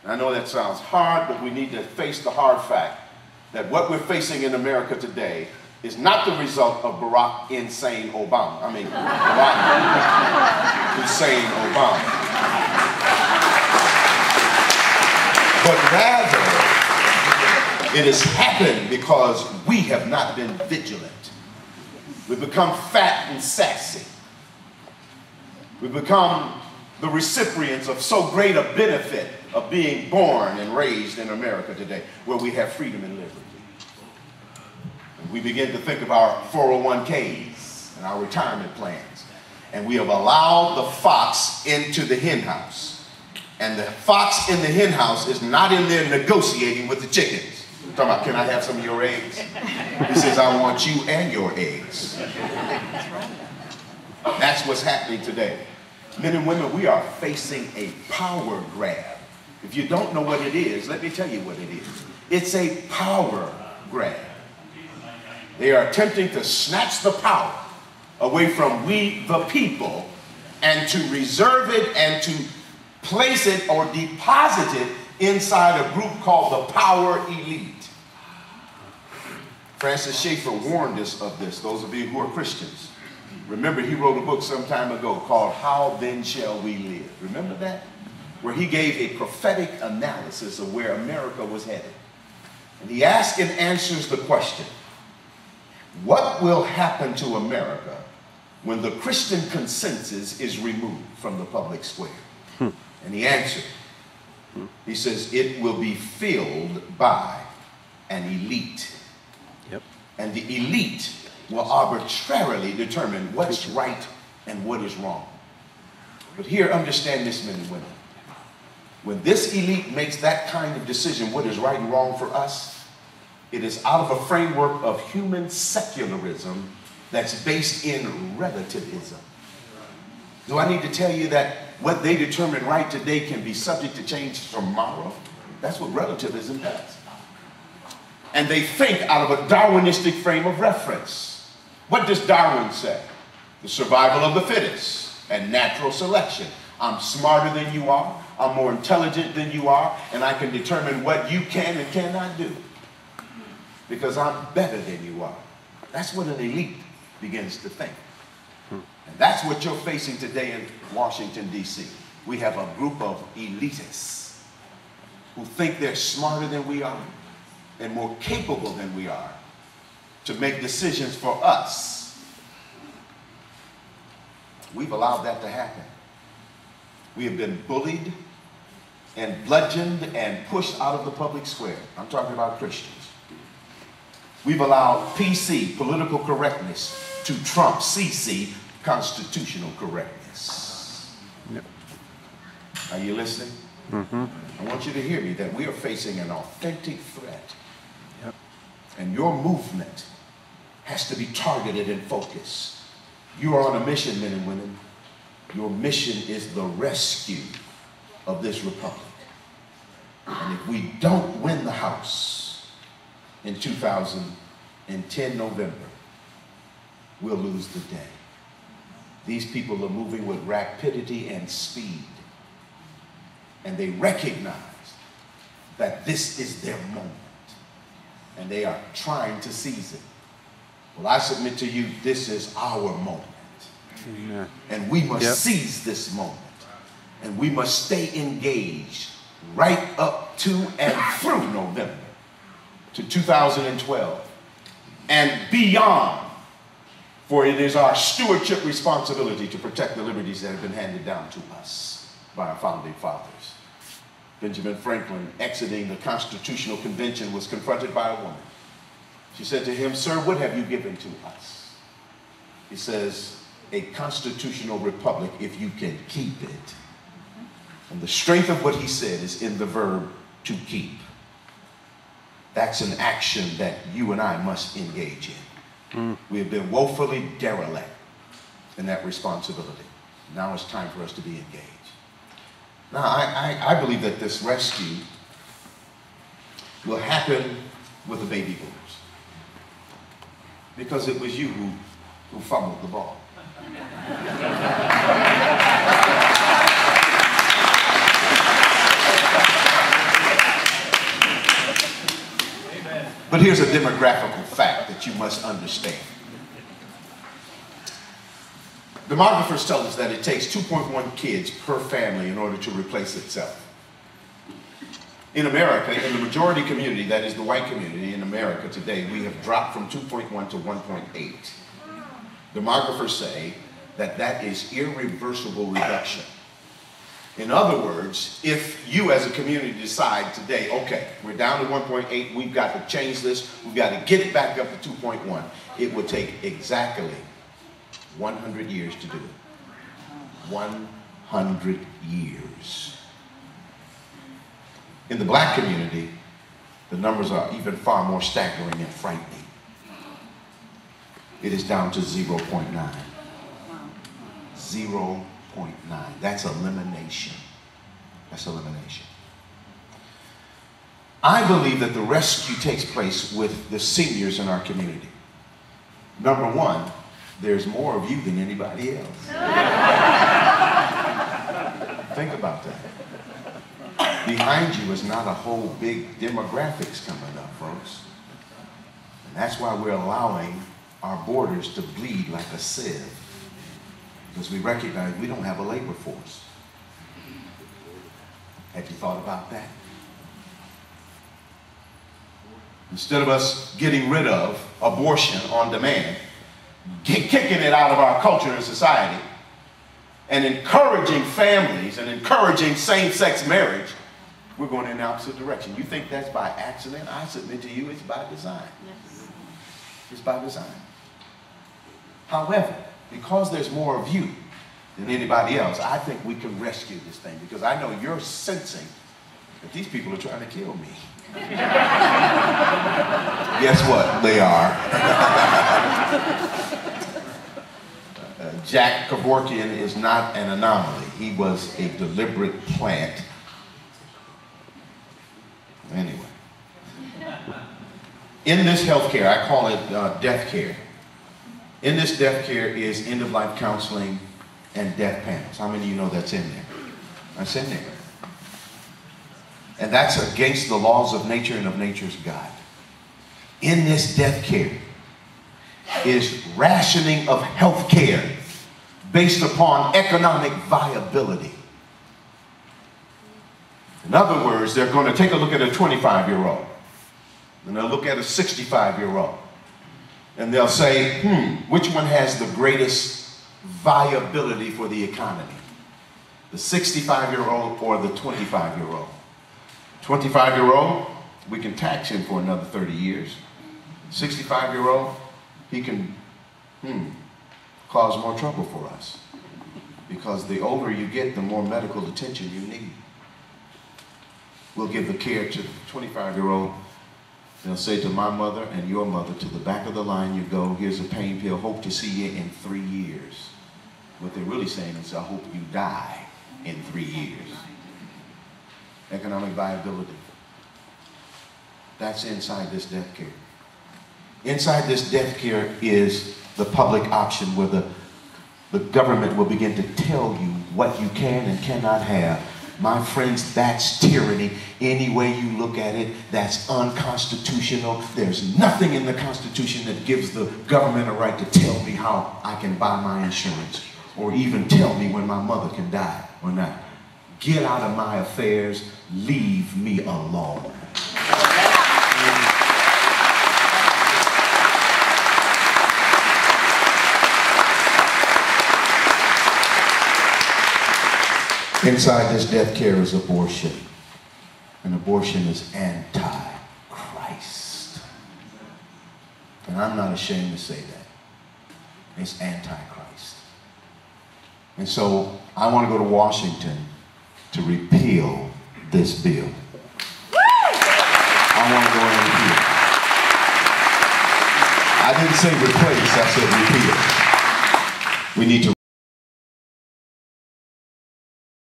I know that sounds hard, but we need to face the hard fact that what we're facing in America today is not the result of Barack Insane Obama. I mean, Barack Hussein Obama. But rather, it has happened because we have not been vigilant. We've become fat and sassy. We've become the recipients of so great a benefit of being born and raised in America today, where we have freedom and liberty. And we begin to think of our 401ks and our retirement plans. And we have allowed the fox into the hen house. And the fox in the hen house is not in there negotiating with the chickens. Talking about, can I have some of your eggs? He says, I want you and your eggs. That's what's happening today. Men and women, we are facing a power grab. If you don't know what it is, let me tell you what it is. It's a power grab. They are attempting to snatch the power away from we the people and to reserve it and to place it or deposit it inside a group called the power elite. Francis Schaeffer warned us of this, those of you who are Christians. Remember, he wrote a book some time ago called How Then Shall We Live? Remember that? Where he gave a prophetic analysis of where America was headed. And he asks and answers the question, what will happen to America when the Christian consensus is removed from the public square? And he answered. He says, it will be filled by an elite. Yep. And the elite will arbitrarily determine what's right and what is wrong. But here, understand this, men and women. When this elite makes that kind of decision, what is right and wrong for us, it is out of a framework of human secularism that's based in relativism. Do I need to tell you that what they determine right today can be subject to change tomorrow? That's what relativism does. And they think out of a Darwinistic frame of reference. What does Darwin say? The survival of the fittest and natural selection. I'm smarter than you are, I'm more intelligent than you are, and I can determine what you can and cannot do because I'm better than you are. That's what an elite begins to think. And that's what you're facing today in Washington, D.C. We have a group of elitists who think they're smarter than we are and more capable than we are to make decisions for us. We've allowed that to happen. We have been bullied and bludgeoned and pushed out of the public square. I'm talking about Christians. We've allowed PC, political correctness, to trump CC, constitutional correctness. Yep. Are you listening? Mm-hmm. I want you to hear me that we are facing an authentic threat. Yep. And your movement has to be targeted and focused. You are on a mission, men and women. Your mission is the rescue of this republic. And if we don't win the House in 2010 November, we'll lose the day. These people are moving with rapidity and speed. And they recognize that this is their moment. And they are trying to seize it. Well, I submit to you, this is our moment. Amen. And we must seize this moment. And we must stay engaged right up to and through November to 2012 and beyond. For it is our stewardship responsibility to protect the liberties that have been handed down to us by our founding fathers. Benjamin Franklin, exiting the Constitutional Convention, was confronted by a woman. She said to him, "Sir, what have you given to us?" He says, "A constitutional republic if you can keep it." And the strength of what he said is in the verb to keep. That's an action that you and I must engage in. We have been woefully derelict in that responsibility. Now it's time for us to be engaged. Now, I believe that this rescue will happen with the baby boomers, because it was you who fumbled the ball. But here's a demographical fact that you must understand. Demographers tell us that it takes 2.1 kids per family in order to replace itself. In America, in the majority community, that is the white community in America today, we have dropped from 2.1 to 1.8. Demographers say that that is irreversible reduction. In other words, if you as a community decide today, okay, we're down to 1.8, we've got to change this, we've got to get it back up to 2.1, it would take exactly 100 years to do it. 100 years. In the black community, the numbers are even far more staggering and frightening. It is down to 0.9. 0.9. That's elimination. That's elimination. I believe that the rescue takes place with the seniors in our community. Number one, there's more of you than anybody else. Think about that. Behind you is not a whole big demographics coming up, folks. And that's why we're allowing our borders to bleed like a sieve. Because we recognize we don't have a labor force. Have you thought about that? Instead of us getting rid of abortion on demand, kicking it out of our culture and society, and encouraging families and encouraging same-sex marriage, we're going in the opposite direction. You think that's by accident? I submit to you it's by design. Yes. It's by design. However, because there's more of you than anybody else, I think we can rescue this thing, because I know you're sensing that these people are trying to kill me. Guess what? They are. Jack Kevorkian is not an anomaly. He was a deliberate plant. Anyway. In this health care, I call it death care. In this death care is end-of-life counseling and death panels. How many of you know that's in there? That's in there. And that's against the laws of nature and of nature's God. In this death care is rationing of health care based upon economic viability. In other words, they're going to take a look at a 25-year-old, and they'll look at a 65-year-old, and they'll say, which one has the greatest viability for the economy? The 65-year-old or the 25-year-old? 25-year-old, we can tax him for another 30 years. 65-year-old, he can cause more trouble for us. Because the older you get, the more medical attention you need. We'll give the care to the 25-year-old. They'll say to my mother and your mother, to the back of the line you go, here's a pain pill, hope to see you in 3 years. What they're really saying is, I hope you die in 3 years. Economic viability. That's inside this death care. Inside this death care is the public option, where the government will begin to tell you what you can and cannot have. My friends, that's tyranny. Any way you look at it, that's unconstitutional. There's nothing in the Constitution that gives the government a right to tell me how I can buy my insurance, or even tell me when my mother can die or not. Get out of my affairs. Leave me alone. Inside this death care is abortion. And abortion is anti-Christ. And I'm not ashamed to say that. It's anti-Christ. And so I want to go to Washington to repeal this bill. I want to go and repeal it. I didn't say replace, I said repeal. We need to